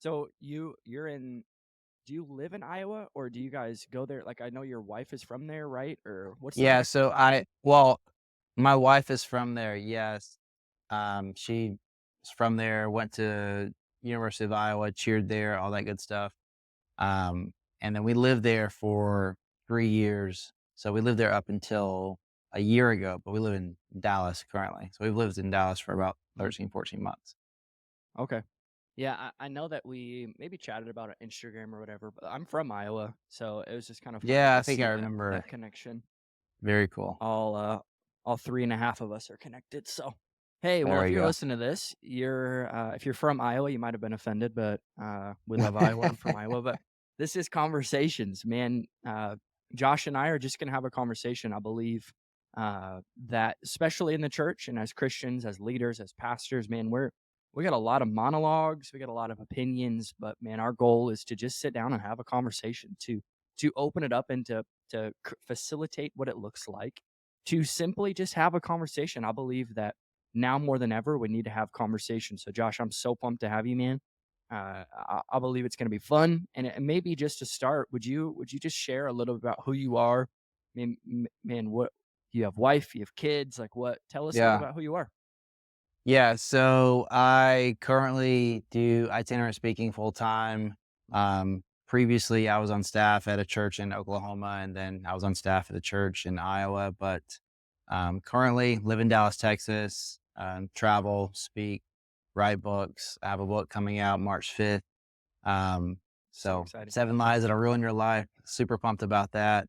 So you're in do you live in Iowa or do you guys go there? Like I know your wife is from there, right? Or what's the Yeah, so background? my wife is from there, yes. She's from there, went to University of Iowa, cheered there, all that good stuff. Um, and then we lived there for 3 years. So we lived there up until a year ago, but we live in Dallas currently. So we've lived in Dallas for about Mhm. 13, 14 months. Okay. Yeah, I know that we maybe chatted about it on Instagram or whatever, but I'm from Iowa, so it was just kind of funny Yeah, I to think see I that remember. connection. Very cool. All all three and a half of us are connected. So hey, well There if we you're go. listening to this, if you're from Iowa, you might have been offended, but we love Iowa. I'm from Iowa, but this is conversations, man. Josh and I are just gonna have a conversation. I believe that especially in the church and as Christians, as leaders, as pastors, man, we got a lot of monologues, we got a lot of opinions, but man, our goal is to just sit down and have a conversation to open it up and to facilitate what it looks like to simply just have a conversation. I believe that now more than ever, we need to have conversations. So, Josh, I'm so pumped to have you, man. I believe it's going to be fun, and maybe just to start, would you just share a little about who you are? I mean, man, what you have wife, you have kids, like what? Tell us a little Yeah. about who you are. Yeah, so I currently do itinerant speaking full time. Previously, I was on staff at a church in Oklahoma, and then I was on staff at a church in Iowa. But currently, live in Dallas, Texas. Travel, speak, write books. I have a book coming out March 5th. Um, So so exciting. 7 Lies That'll Ruin Your Life. Super pumped about that.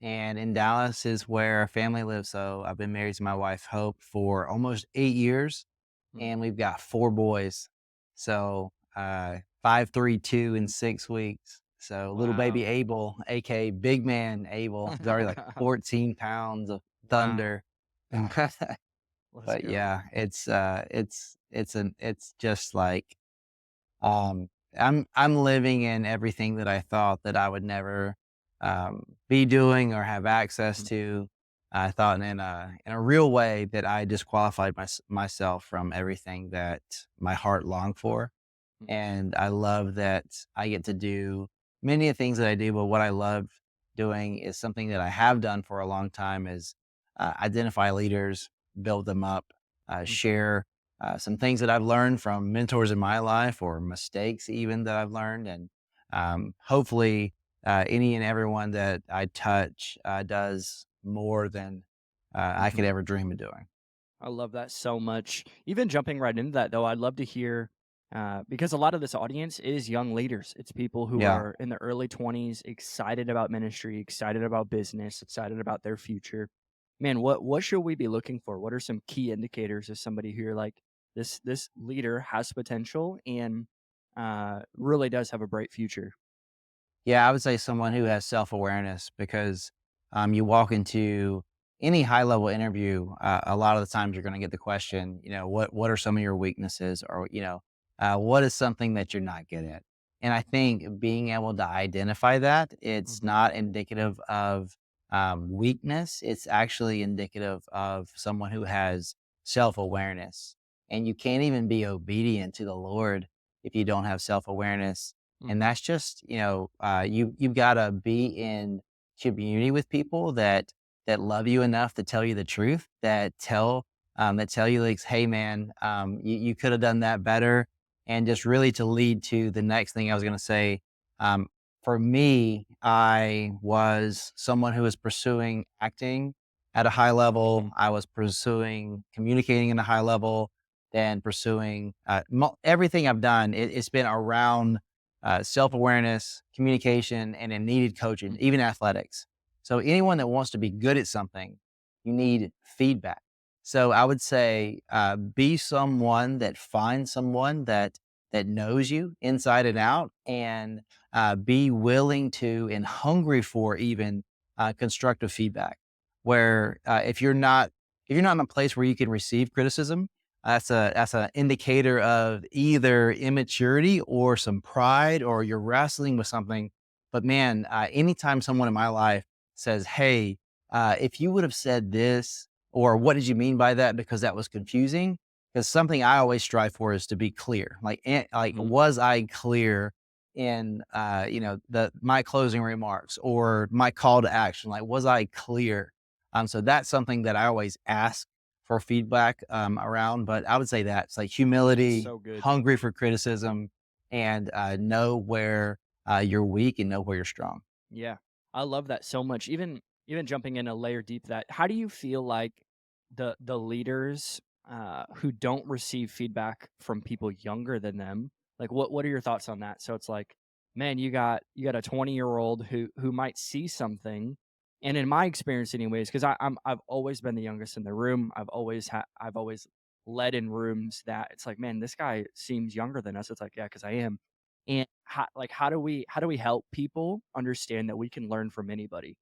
And in Dallas is where our family lives. So I've been married to my wife Hope for almost 8 years, Mm. and we've got 4 boys. So, 5, 3, 2, and 6 weeks. So little baby Wow. Abel, aka big man Abel, is already like 14 pounds of Wow. thunder. Let's But go. yeah, it's just like, I'm living in everything that I thought that I would never, be doing or have access Mhm. to. I thought in a real way that I disqualified myself from everything that my heart longed for, Mhm. and I love that I get to do many of the things that I do, but what I love doing is something that I have done for a long time is, identify leaders, build them up, Mhm. share, some things that I've learned from mentors in my life or mistakes even that I've learned. And hopefully, any and everyone that I touch does more than I could Mhm. ever dream of doing. I love that so much. Even jumping right into that, though, I'd love to hear because a lot of this audience is young leaders. It's people who Yeah. are in their early 20s, excited about ministry, excited about business, excited about their future. Man, what should we be looking for? What are some key indicators of somebody who you're like this leader has potential and really does have a bright future? Yeah, I would say someone who has self-awareness because, you walk into any high-level interview, a lot of the times you're gonna get the question, "What are some of your weaknesses?" Or, "What is something that you're not good at?" And I think being able to identify that, it's Hmm. not indicative of, weakness, it's actually indicative of someone who has self-awareness. And you can't even be obedient to the Lord if you don't have self-awareness, and Hmm. that's just, you've gotta be in community with people that love you enough to tell you the truth, that tell you like, "Hey, man, you could have done that better," and just really to lead to the next thing I was gonna say. Um, for me, I was someone who was pursuing acting at a high level. I was pursuing communicating at a high level, then pursuing, everything I've done, it's been around self awareness, communication, and it needed coaching, Hmm. even athletics. So, anyone that wants to be good at something, you need feedback. So, I would say be someone that finds someone that knows you inside and out, and be willing to and hungry for even constructive feedback. Where if you're not in a place where you can receive criticism, that's an indicator of either immaturity or some pride, or you're wrestling with something. But man, anytime someone in my life says, "Hey, if you would have said this," or "What did you mean by that?" because that was confusing, 'cause something I always strive for is to be clear. Like, Mhm. was I clear in, my closing remarks or my call to action? Like, was I clear? So that's something that I always ask for feedback, around, but I would say that it's like That's humility, so good. hungry for criticism, and, know where, you're weak and know where you're strong. Yeah. I love that so much. Even jumping in a layer deep that how do you feel like the leaders who don't receive feedback from people younger than them, like what are your thoughts on that? So it's like, man, you got a 20-year-old who might see something, and in my experience anyways, because I've always been the youngest in the room. I've always led in rooms that it's like, man, this guy seems younger than us. It's like, yeah, because I am. And how do we help people understand that we can learn from anybody?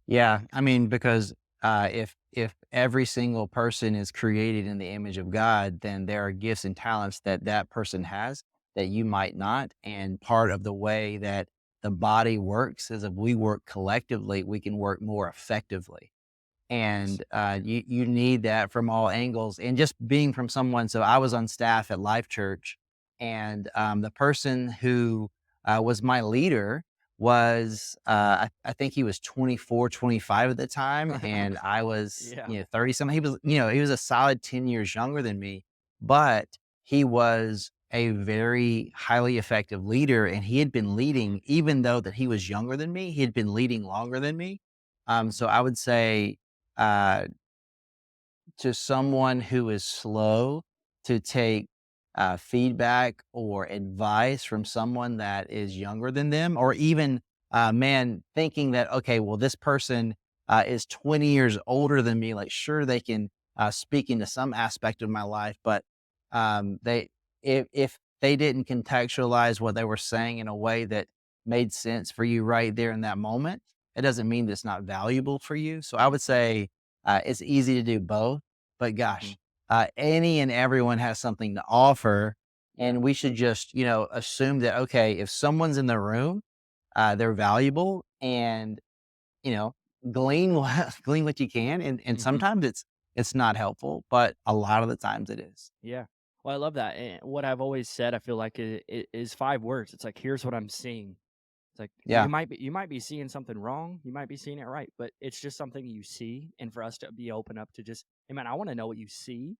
Yeah, I mean, because, if every single person is created in the image of God, then there are gifts and talents that that person has that you might not, and part of the way that the body works is if we work collectively, we can work more effectively. Yes. And you need that from all angles. And just being from someone, so I was on staff at Life Church, and the person who was my leader was I think he was 24, 25 at the time, and I was Yeah. 30 something. He was a solid 10 years younger than me, but he was a very highly effective leader, and he had been leading even though that he was younger than me. He had been leading longer than me. So Mhm. I would say, uh, to someone who is slow to take feedback or advice from someone that is younger than them, or even, man, thinking that, okay, well, this person is 20 years older than me. Like, sure, they can speak into some aspect of my life, but they, if they didn't contextualize what they were saying in a way that made sense for you right there in that moment, it doesn't mean that it's not valuable for you. So I would say, it's easy to do both, but Mhm. gosh, any and everyone has something to offer, Yeah. and we should just, assume that, okay, if someone's in the room, they're valuable, and, you know, glean what glean what you can, and Mhm. sometimes it's not helpful, but a lot of the times it is. Yeah. Well, I love that. And what I've always said, I feel like it is 5 words. It's like, here's what I'm seeing. It's like Yeah, you might be seeing something wrong. You might be seeing it right, but it's just something you see. And for us to be open up to just, hey man, I want to know what you see.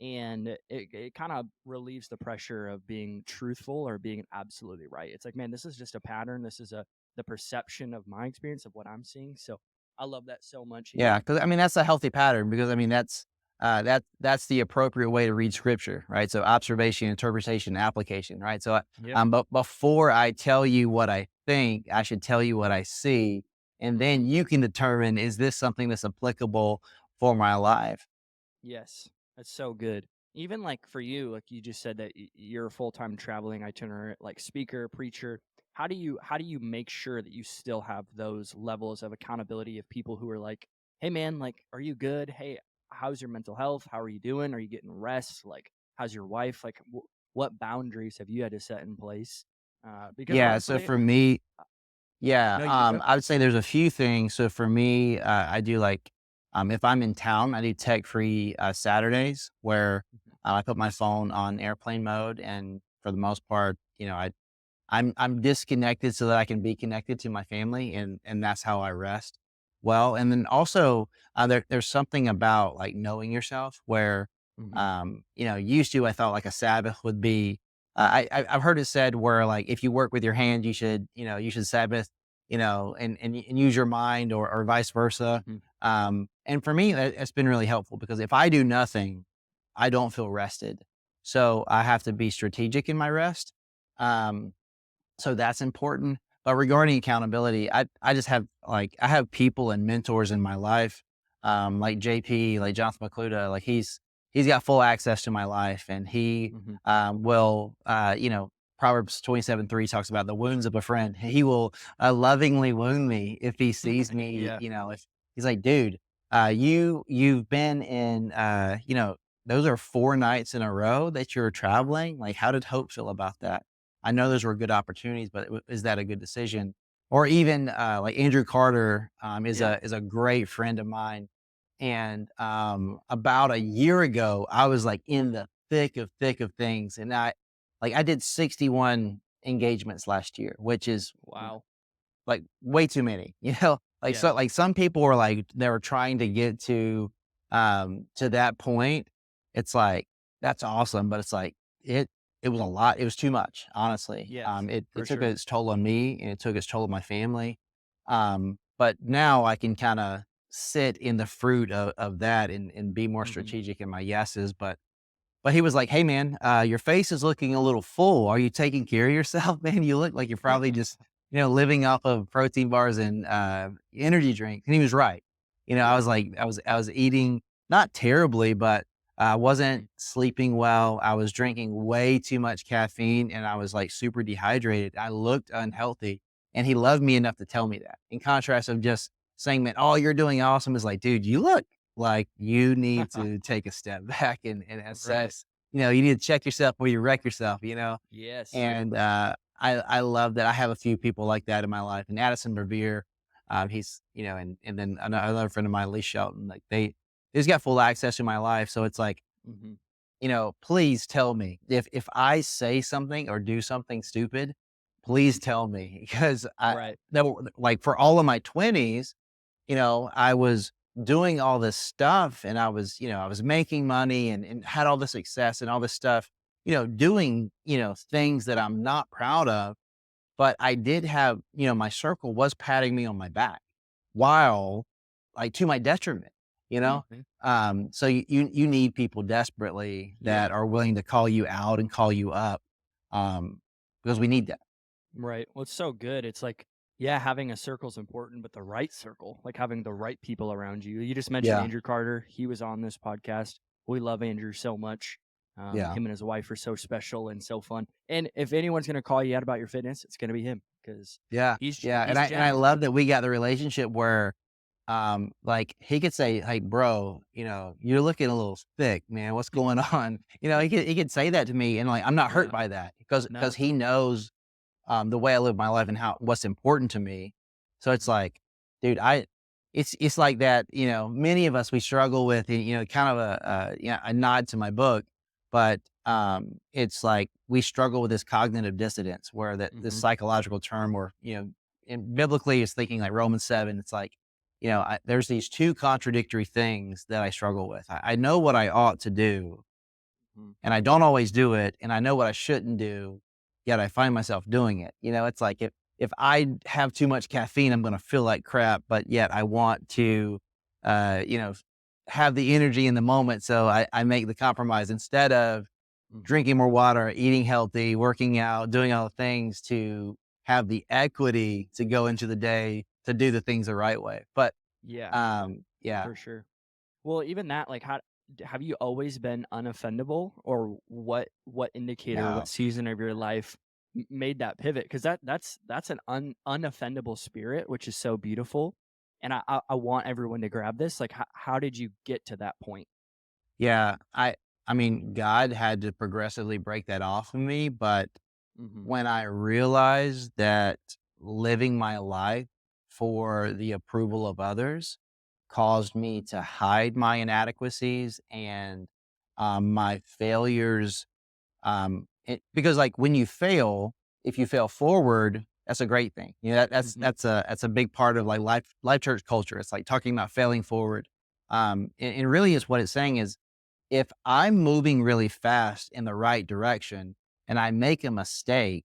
And it kind of relieves the pressure of being truthful or being absolutely right. It's like, man, this is just a pattern. This is a the perception of my experience of what I'm seeing. So I love that so much. yeah, And because I mean, that's a healthy pattern because, I mean, that's the appropriate way to read scripture, right? So observation, interpretation, application, right? So, yeah, but before I tell you what I think, I should tell you what I see, and hmm then you can determine, is this something that's applicable for my life? yes, that's so good. Even like for you, like you just said that you're a full time traveling itinerant, like speaker, preacher. How do you make sure that you still have those levels of accountability of people who are like, hey man, like, are you good? Hey, how's your mental health? How are you doing? Are you getting rest? Like, how's your wife? Like, what boundaries have you had to set in place? Because Yeah. So honestly, for me, yeah, no, you go. I would say there's a few things. So for me, I do like, if I'm in town, I do tech free Saturdays where Mhm, I put my phone on airplane mode, and for the most part, I'm disconnected so that I can be connected to my family, and that's how I rest well. And then also, there's something about like knowing yourself where, mhm, used to I thought like a Sabbath would be. I've heard it said where like if you work with your hand, you should Sabbath, and use your mind, or vice versa. mhm. And for me, it's been really helpful because if I do nothing, I don't feel rested. So I have to be strategic in my rest. Um, so that's important. But regarding accountability, I just have like I have people and mentors in my life, like JP, like Jonathan McCluda, like he's got full access to my life, and he Mhm. will, Proverbs 27:3 talks about the wounds of a friend. He will lovingly wound me if he sees me. Yeah. If he's like, dude, you've been in, those are 4 nights in a row that you're traveling. Like, how did Hope feel about that? I know those were good opportunities, but is that a good decision? Or even like Andrew Carter, is Yeah. a great friend of mine, And about a year ago, I was like in the thick of things, and I did 61 engagements last year, which is Wow. like way too many, you know? Like Yeah. so like some people were like they were trying to get to that point. It's like that's awesome, but it's like it it was a lot. It was too much, honestly. Yes, It for took sure. its toll on me and it took its toll on my family. But now I can kind of sit in the fruit of that and be more Mhm. strategic in my yeses. But he was like, "Hey, man, your face is looking a little full. Are you taking care of yourself, man? You look like you're probably just, living off of protein bars and energy drinks." And he was right. I Yeah. was like, I was eating not terribly, but I wasn't Mhm. sleeping well. I was drinking way too much caffeine, and I was like super dehydrated. I looked unhealthy, and he loved me enough to tell me that. In contrast of just saying, "Man, oh, you're doing awesome," is like, dude, you look like, you need to take a step back and Right. assess, you need to check yourself before you wreck yourself, Yes. And, I love that I have a few people like that in my life, and Addison Revere, he's and then another friend of mine, Lee Shelton, like, he's got full access to my life, so it's like, Mhm. please tell me if I say something or do something stupid, please tell me because Right. like, for all of my 20s, I was doing all this stuff and I was making money and had all the success and all this stuff, doing, things that I'm not proud of. But I did have, my circle was patting me on my back while like to my detriment, you know? Mhm. So you need people desperately that Yeah. are willing to call you out and call you up. Because we need that. Right. Well, it's so good. It's like, yeah, having a circle's important, but the right circle, like having the right people around you. You just mentioned Yeah. Andrew Carter. He was on this podcast. We love Andrew so much. Yeah. Him and his wife are so special and so fun. And if anyone's gonna call you out about your fitness, it's gonna be him because Yeah. Yeah. And he's I jacked. love that we got the relationship where like he could say, "Hey, bro, you're looking a little thick, man. What's going on?" He could say that to me, and like I'm not hurt Yeah. by that because No. he knows the way I live my life and how what's important to me. So it's Mhm. like, dude, it's like that. Many of us we struggle with, kind of a nod to my book, but it's like we struggle with this cognitive dissonance, where that this Mhm. psychological term, or and biblically, is thinking like Romans 7. It's like, there's these two contradictory things that I struggle with. I know what I ought to do, Mhm. and I don't always do it, and I know what I shouldn't do, yet I find myself doing it. It's like if I have too much caffeine, I'm gonna feel like crap, but yet I want to, uh, you know, have the energy in the moment, so I make the compromise instead of Mhm. drinking more water, eating healthy, working out, doing all the things to have the equity to go into the day to do the things the right way. But, Yeah, yeah, for sure. Well, even that, like, have you always been unoffendable, or what indicator, what no. season of your life made that pivot? Because that's an unoffendable spirit, which is so beautiful, and I want everyone to grab this. Like, how did you get to that point? Yeah, I mean, God had to progressively break that off of me, but Hmm. when I realized that living my life for the approval of others caused me to hide my inadequacies and my failures, because like when you fail, if you fail forward, that's a great thing. Hmm. That's a big part of like life church culture. It's like talking about failing forward. And really, is what it's saying is if I'm moving really fast in the right direction and I make a mistake,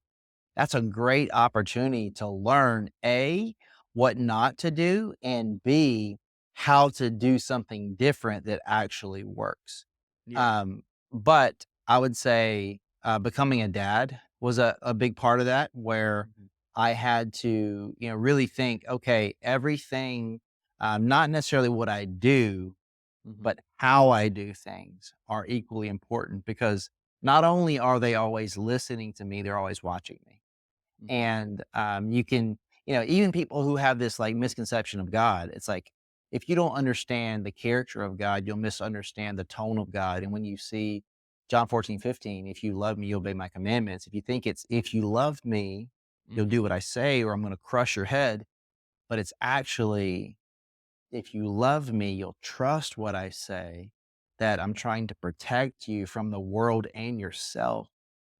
that's a great opportunity to learn A, what not to do, and B, how to do something different that actually works. Yeah. But I would say becoming a dad was a big part of that, where Hmm. I had to, really think, okay, everything, not necessarily what I do, Hmm. but how I do things are equally important because not only are they always listening to me, they're always watching me. Hmm. And you can, even people who have this like misconception of God, it's like if you don't understand the character of God, you'll misunderstand the tone of God. And when you see John 14:15, if you love me, you'll obey my commandments. If you think it's if you love me, you'll Hmm. do what I say, or I'm going to crush your head. But it's actually if you love me, you'll trust what I say, that I'm trying to protect you from the world and yourself.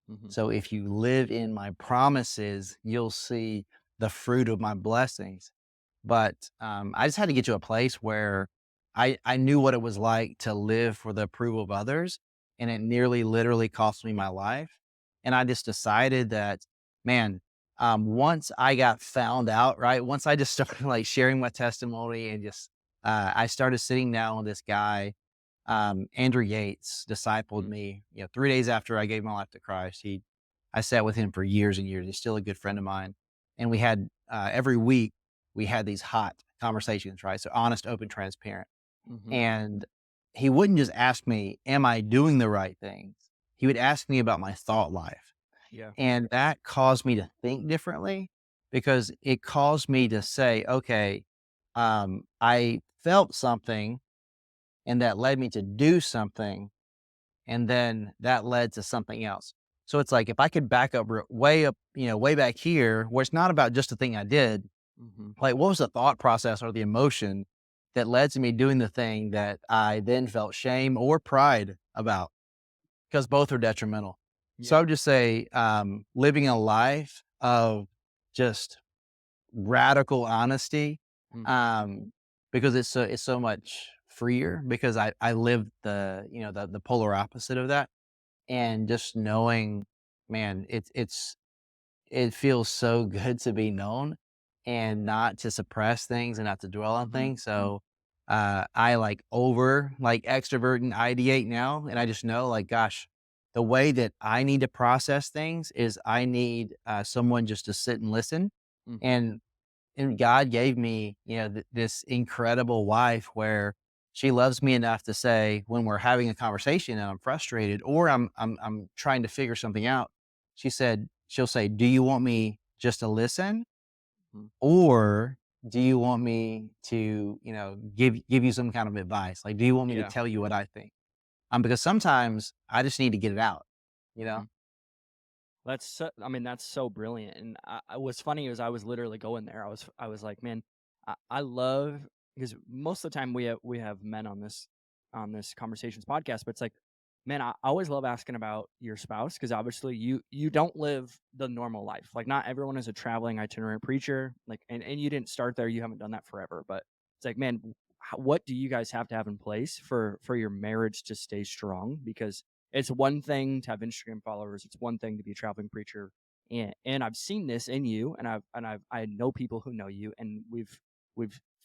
Mhm. So if you live in my promises, you'll see the fruit of my blessings. But I just had to get to a place where I knew what it was like to live for the approval of others, and it nearly literally cost me my life. And I just decided that, man, once I got found out, right? Once I just started like sharing my testimony and just I started sitting down with this guy, Andrew Yates discipled Mhm. me, 3 days after I gave my life to Christ. I sat with him for years and years. He's still a good friend of mine. And we had, every week, we had these hot conversations, right? So honest, open, transparent. Mhm. And he wouldn't just ask me, am I doing the right things? He would ask me about my thought life. Yeah. And that caused me to think differently because it caused me to say, okay, I felt something and that led me to do something, and then that led to something else. So it's like if I could back way up, way back here, where it's not about just the thing I did, Mhm. like what was the thought process or the emotion that led to me doing the thing that I then felt shame or pride about? Because both are detrimental. So Yeah. I would just say, living a life of just radical honesty, Mhm. um, because it's so much freer because I lived the polar opposite of that, and just knowing, man, it feels so good to be known and not to suppress things and not to dwell on Mhm. things. So I like extrovert and ideate now, and I just know like, gosh, the way that I need to process things is I need someone just to sit and listen. Mhm. And God gave me, this incredible wife where she loves me enough to say when we're having a conversation and I'm frustrated or I'm trying to figure something out, she'll say, "Do you want me just to listen, Mhm. or do you want me to, give you some kind of advice? Like, do you want me to Yeah. tell you what I think?" Because sometimes I just need to get it out, you know? Mhm. I mean, that's so brilliant. And what's funny is I was literally going there. I was like, man, I love because most of the time we have men on this conversations podcast, but it's like, man, I always love asking about your spouse because obviously you don't live the normal life. Like not everyone is a traveling itinerant preacher. Like and you didn't start there. You haven't done that forever, but it's like, man, what do you guys have to have in place for your marriage to stay strong? Because it's one thing to have Instagram followers, it's one thing to be a traveling preacher, and I've seen this in you, I know people who know you, and we've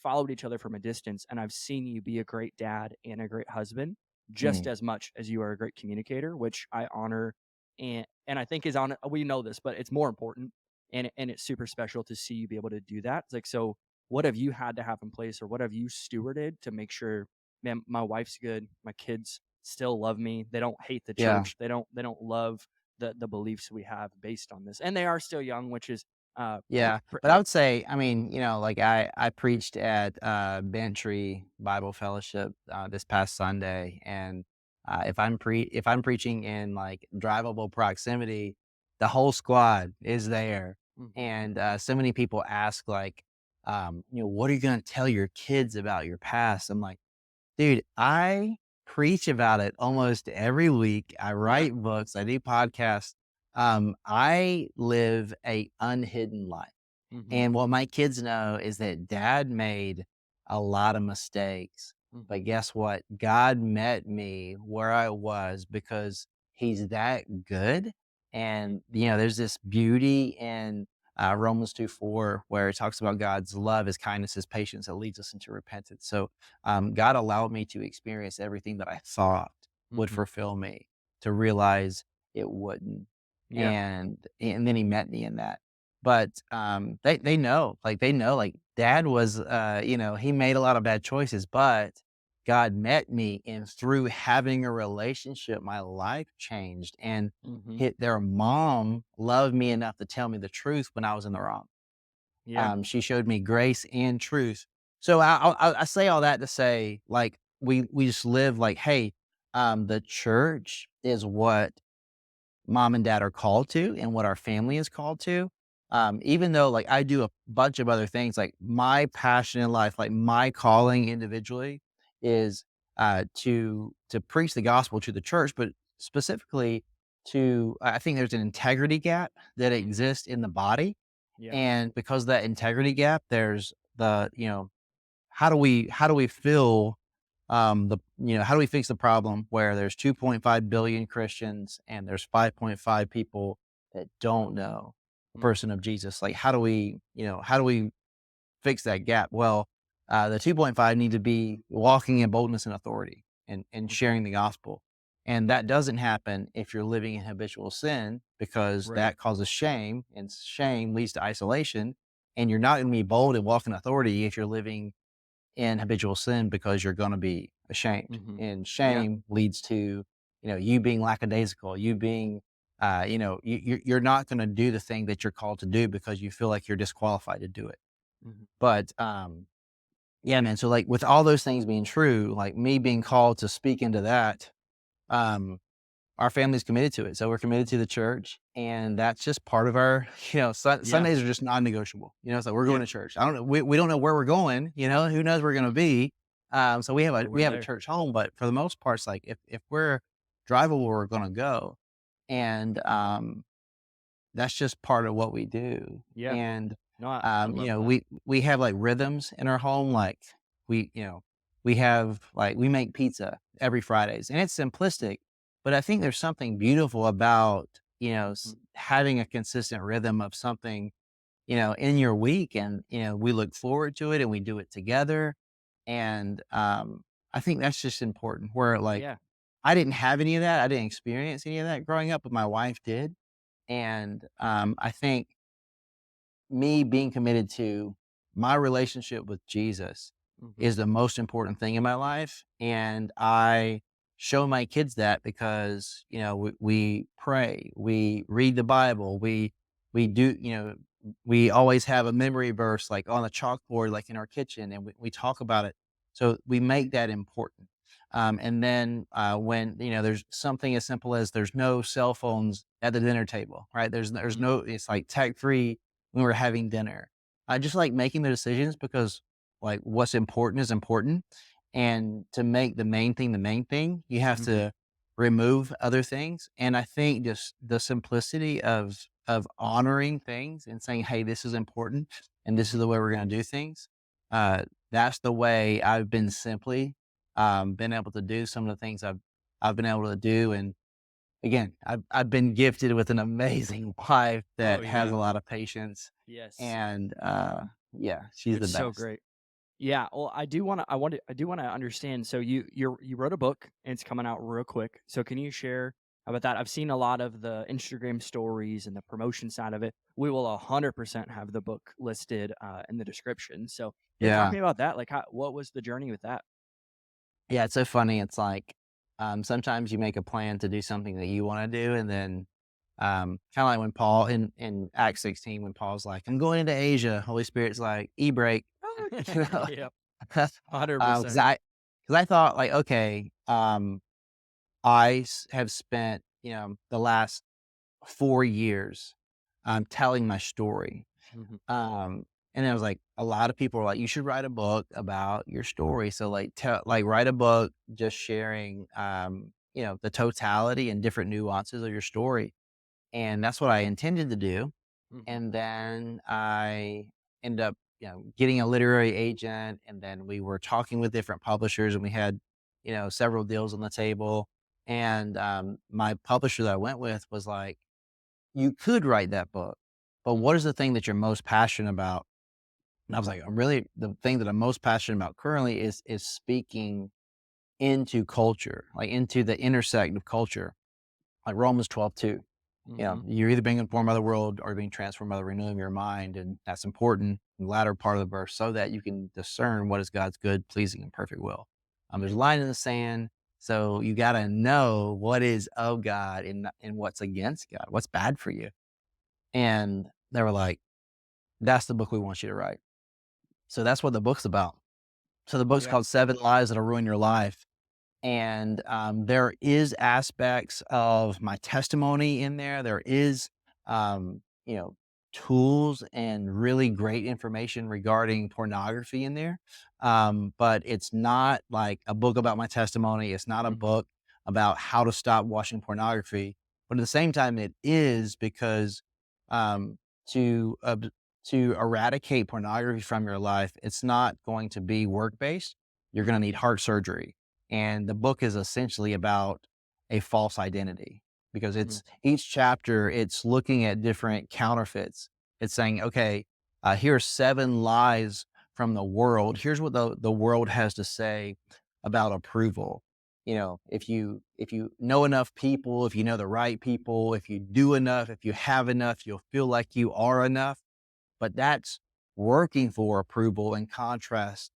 followed each other from a distance, and I've seen you be a great dad and a great husband just Mm, as much as you are a great communicator, which I honor, and I think is on we know this, but it's more important, and it's super special to see you be able to do that. It's like, so what have you had to have in place, or what have you stewarded to make sure, man, my wife's good, my kids still love me. They don't hate the yeah. church. They don't love the beliefs we have based on this. And they are still young, which is Yeah, but I would say, I mean, like I preached at Bantry Bible Fellowship this past Sunday, and if I'm preaching in like drivable proximity, the whole squad is there, mhm, and so many people ask like, what are you going to tell your kids about your past? I'm like, dude, I preach about it almost every week. I yeah, write books. I do podcasts. I live a unhidden life. mhm, And what my kids know is that dad made a lot of mistakes. But mhm, guess what? God met me where I was because he's that good. And, there's this beauty in Romans 2:4 where it talks about God's love, his kindness, his patience that leads us into repentance. So God allowed me to experience everything that I thought would mhm, fulfill me to realize it wouldn't. yeah, And then he met me in that. But, they know, like, dad was, he made a lot of bad choices, but God met me, and through having a relationship, my life changed, and mhm, hit their mom loved me enough to tell me the truth when I was in the wrong. yeah, She showed me grace and truth. So I say all that to say, like, we just live like, hey, the church is what mom and dad are called to and what our family is called to. Even though like I do a bunch of other things, like my passion in life, like my calling individually is to preach the gospel to the church, but specifically to I think there's an integrity gap that Mhm. exists in the body. Yeah. And because of that integrity gap, there's how do we fill how do we fix the problem where there's 2.5 billion Christians and there's 5.5 people that don't know the Mhm. person of Jesus? Like, how do we fix that gap? Well, the 2.5 need to be walking in boldness and authority and Mhm. sharing the gospel. And that doesn't happen if you're living in habitual sin because Right. that causes shame and shame leads to isolation. And you're not going to be bold and walk in authority if you're living in habitual sin because you're going to be ashamed. Mhm. And Yeah. shame leads to, you being lackadaisical, you being, you're not going to do the thing that you're called to do because you feel like you're disqualified to do it. Mhm. But yeah, man. So like with all those things being true, like me being called to speak into that, um, our family's committed to it. So we're committed to the church, and that's just part of our, Yeah. Sundays are just non-negotiable. So we're going Yeah. to church. I don't know. We don't know where we're going. Who knows where we're going to be. So we have a But we we're have a there. church home, but for the most part, it's like if we're drivable, we're going to go, and that's just part of what we do. Yeah. And, No, I love that. we have, like, rhythms in our home, like, we we have like, we make pizza every Fridays, and it's simplistic, but I think there's something beautiful about, Mhm. having a consistent rhythm of something, in your week, and, we look forward to it, and we do it together, and, I think that's just important where, like, Yeah. I didn't have any of that, I didn't experience any of that growing up, but my wife did, and, I think me being committed to my relationship with Jesus Mhm. is the most important thing in my life. And I show my kids that because, we pray, we read the Bible, we do, we always have a memory verse like on the chalkboard, like in our kitchen, and we talk about it. So we make that important. And then when there's something as simple as there's no cell phones at the dinner table, right? There's Mhm. no it's like tech free when we're having dinner. I just like making the decisions because like what's important is important. And to make the main thing, you have Mhm. to remove other things. And I think just the simplicity of honoring things and saying, hey, this is important and this is Mhm. the way we're gonna do things. Uh, that's the way I've been simply been able to do some of the things I've been able to do. And again, I've been gifted with an amazing wife Oh, that has yeah. a lot of patience, Yes. and, yeah, she's the It's so best. great. Yeah, well, I do wanna understand, so you wrote a book, and it's coming out real quick, so can you share about that? I've seen a lot of the Instagram stories and the promotion side of it. We will 100% have the book listed, in the description, so, yeah, talk to Yeah. me about that, like, what was the journey with that? Yeah, it's so funny, it's like, sometimes you make a plan to do something that you wanna do, and then, kinda like when Paul in Acts 16, when Paul's like, "I'm going into Asia," Holy Spirit's like, "E-brake," you know? Yep, Because 100%. I thought like, okay, have spent, the last 4 years, telling my story. Mhm, And I was like, a lot of people are like, you should write a book about your story. So like, write a book just sharing, the totality and different nuances of your story. And that's what I intended to do. mhm, And then I ended up, getting a literary agent. And then we were talking with different publishers and we had, several deals on the table. And my publisher that I went with was like, you could write that book, but what is mhm, the thing that you're most passionate about? And I was like, the thing that I'm most passionate about currently is speaking into culture, like into the intersect of culture, like Romans 12:2. mhm, You're either being informed by the world or being transformed by the renewing of your mind. And that's important in the latter part of the verse so that you can discern what is God's good, pleasing, and perfect will. There's yeah, a line in the sand. So you got to know what is of God and what's against God, what's bad for you. And they were like, that's the book we want you to write. So that's what the book's about. So the book's yeah, called Seven Lies That'll Ruin Your Life. And there is aspects of my testimony in there. There is, um, you know, tools and really great information regarding pornography in there. But it's not like a book about my testimony. It's not a Mhm. book about how to stop watching pornography. But at the same time, it is because um, to to eradicate pornography from your life, it's not going to be work based. You're going Mhm. to need heart surgery, and the book is essentially about a false identity because Mhm. it's each chapter, it's looking at different counterfeits. It's saying, okay, here are 7 lies from the world. Here's what the world has to say about approval. You know, if you know enough people, if you know the right people, if you do enough, if you have enough, you'll feel like you are enough. But that's working for approval in contrast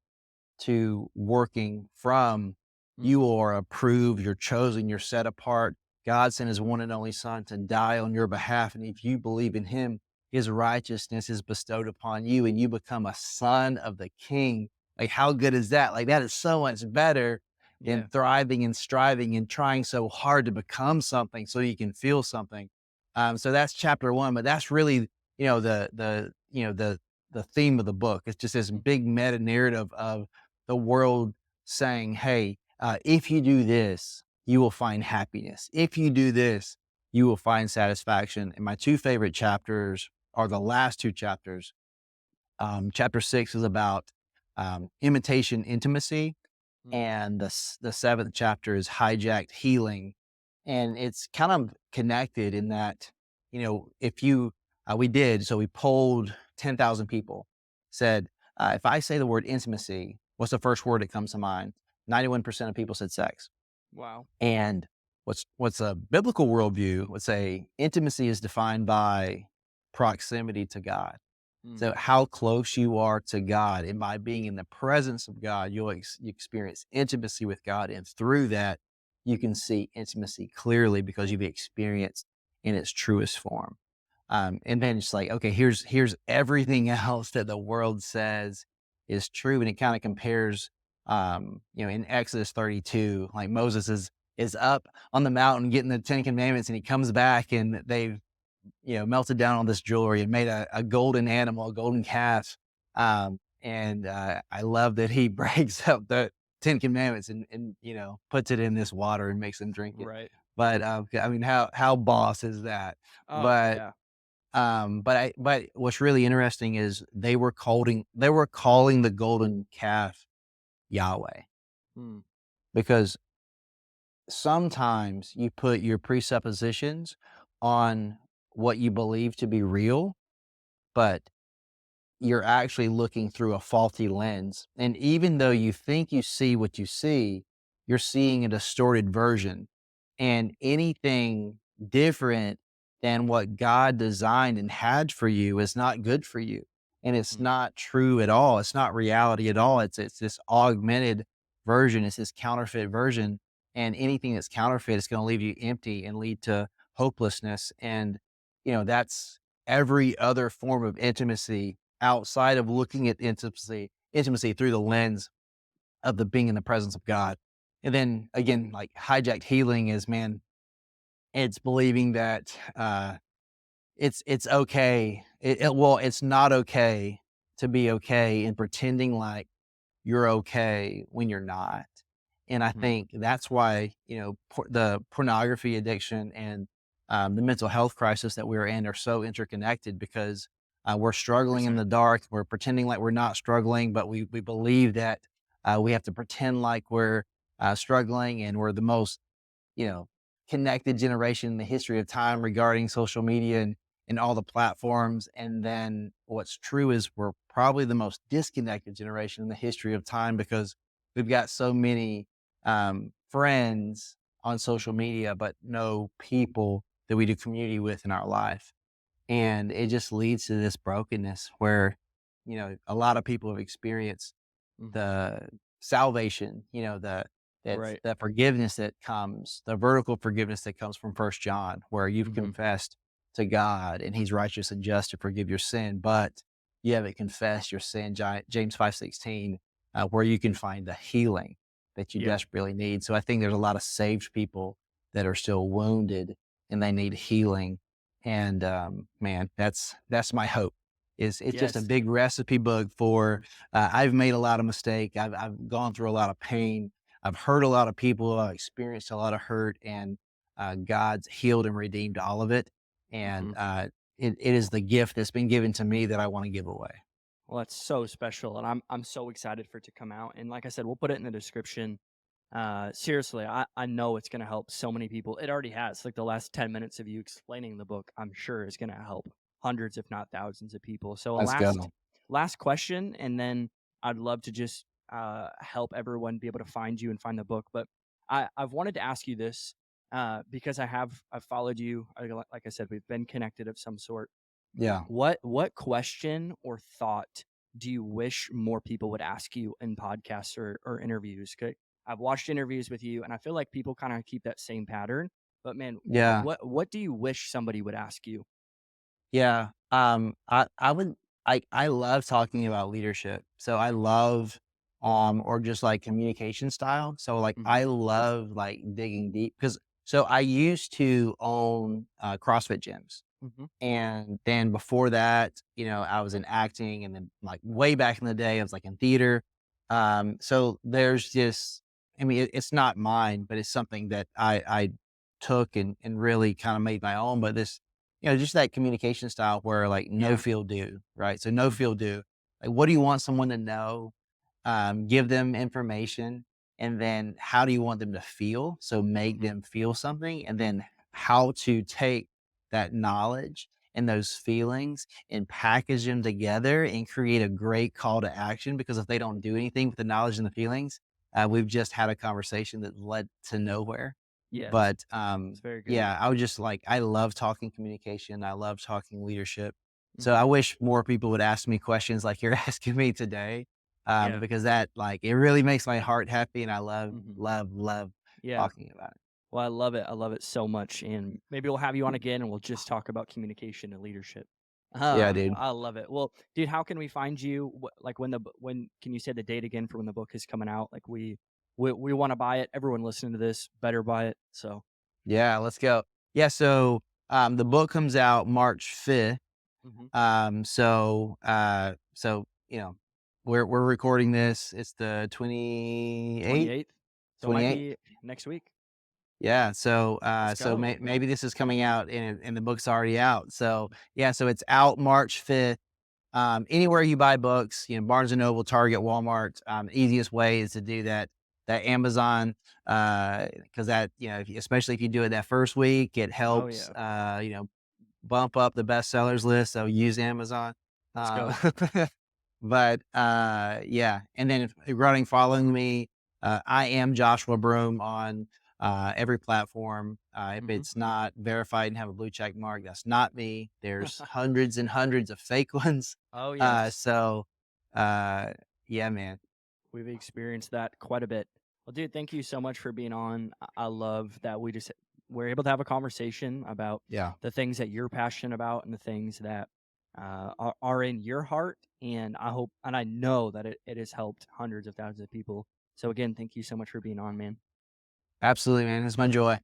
to working from Mhm. you are approved, you're chosen, you're set apart. God sent his one and only son to die on your behalf. And if you believe in him, his righteousness is bestowed upon you and you become a son of the king. Like, how good is that? Like, that is so much better than Yeah. thriving and striving and trying so hard to become something so you can feel something. So that's chapter one, but that's really, the theme of the book. It's just this Mm. big meta narrative of the world saying, hey, if you do this, you will find happiness. If you do this, you will find satisfaction. And my two favorite chapters are the last two chapters. Chapter 6 is about imitation intimacy, Mm. and the seventh chapter is hijacked healing. And it's kind of connected in that, if you, we polled 10,000 people, said, if I say the word intimacy, what's the first word that comes to mind? 91% of people said sex. Wow. And what's a biblical worldview would say intimacy is defined by proximity to God. Mm. So how close you are to God, and by being in the presence of God, you experience intimacy with God, and through that, you can see intimacy clearly because you've experienced in its truest form. And then it's like, okay, here's everything else that the world says is true, and it kind of compares. In Exodus 32, like Moses is up on the mountain getting the Ten Commandments, and he comes back, and they've melted down all this jewelry and made a golden animal, a golden calf. And I love that he breaks up the Ten Commandments and puts it in this water and makes them drink it. Right. But I mean, how boss is that? Oh, But yeah. but what's really interesting is they were calling the golden calf Yahweh Mm. because sometimes you put your presuppositions on what you believe to be real, but you're actually looking through a faulty lens. And even though you think you see what you see, you're seeing a distorted version. And anything different than what God designed and had for you is not good for you. And it's Mm. not true at all. It's not reality at all. It's this augmented version. It's this counterfeit version. And anything that's counterfeit is going to leave you empty and lead to hopelessness. And that's every other form of intimacy outside of looking at intimacy through the lens of the being in the presence of God. And then again, like hijacked healing is, man, it's believing that it's okay. It's not okay to be okay and pretending like you're okay when you're not. And I Mhm. think that's why, the pornography addiction and the mental health crisis that we're in are so interconnected because we're struggling in 100%. the dark. We're pretending like we're not struggling, but we believe that we have to pretend like we're struggling, and we're the most you know, connected generation in the history of time regarding social media and all the platforms. And then what's true is we're probably the most disconnected generation in the history of time because we've got so many friends on social media, but no people that we do community with in our life. And it just leads to this brokenness where, a lot of people have experienced Mhm. the salvation, Right. the forgiveness that comes, the vertical forgiveness that comes from First John, where you've Mhm. confessed to God and He's righteous and just to forgive your sin, but you haven't confessed your sin, James 5:16, where you can find the healing that you Yeah. desperately need. So I think there's a lot of saved people that are still wounded and they need healing. And, man, that's my hope. Is it's just a Yes. big recipe book for, I've made a lot of mistake. I've gone through a lot of pain. I've hurt a lot of people. I've experienced a lot of hurt, and, God's healed and redeemed all of it. And, Mhm. it is the gift that's been given to me that I wanna give away. Well, that's so special, and I'm so excited for it to come out. And like I said, we'll put it in the description. Seriously, I know it's gonna help so many people. It already has. Like the last 10 minutes of you explaining the book, I'm sure is gonna help hundreds, if not thousands, of people. So a Let's go. last question, and then I'd love to just help everyone be able to find you and find the book. But I've wanted to ask you this because I've followed you. Like I said, we've been connected of some sort. Yeah. What question or thought do you wish more people would ask you in podcasts or interviews? 'Cause I've watched interviews with you, and I feel like people kind of keep that same pattern. But man, Yeah. what do you wish somebody would ask you? Yeah. I would I love talking about leadership. So I love or just like communication style. So like Hmm. I love like digging deep because so I used to own CrossFit gyms. Hmm. And then before that, I was in acting, and then like way back in the day, I was like in theater. So there's just, I mean, it's not mine, but it's something that I took and really kind of made my own. But this, just that communication style where like no Yeah. feel do, right? So no Hmm. feel do. Like, what do you want someone to know? Give them information, and then how do you want them to feel? So make Hmm. them feel something, and then how to take that knowledge and those feelings and package them together and create a great call to action. Because if they don't do anything with the knowledge and the feelings, we've just had a conversation that led to nowhere. Yes, But it's very good. yeah, I would just like, I love talking communication. I love talking leadership. So Hmm. I wish more people would ask me questions like you're asking me today, Yeah. because that like it really makes my heart happy, and I love, Hmm. love, love Yeah. talking about it. Well, I love it. I love it so much, and maybe we'll have you on again, and we'll just talk about communication and leadership. Yeah, dude. I love it. Well, dude, how can we find you? Like when can you say the date again for when the book is coming out? Like we want to buy it. Everyone listening to this better buy it. So, Yeah, let's go. Yeah, so the book comes out March 5th. mhm. So we're recording this. It's the 28th, 28th. So it might 28th. be next week. Yeah, so Let's go. maybe this is coming out and the book's already out. So yeah, so it's out March 5th. Anywhere you buy books, Barnes and Noble, Target, Walmart. Easiest way is to do that Amazon, because that, especially if you do it that first week, it Oh helps, yeah. bump up the bestsellers list. So use Amazon. Let's go. Uh, but yeah, and then if regarding following me, I am Joshua Broome on every platform. If Hmm. it's not verified and have a blue check mark, that's not me. There's hundreds and hundreds of fake ones. Oh Uh, yes. so uh, yeah, man. We've experienced that quite a bit. Well, dude, thank you so much for being on. I love that we're able to have a conversation about Yeah, the things that you're passionate about and the things that are in your heart. And I hope and I know that it has helped hundreds of thousands of people. So again, thank you so much for being on, man. absolutely, man. It's my joy.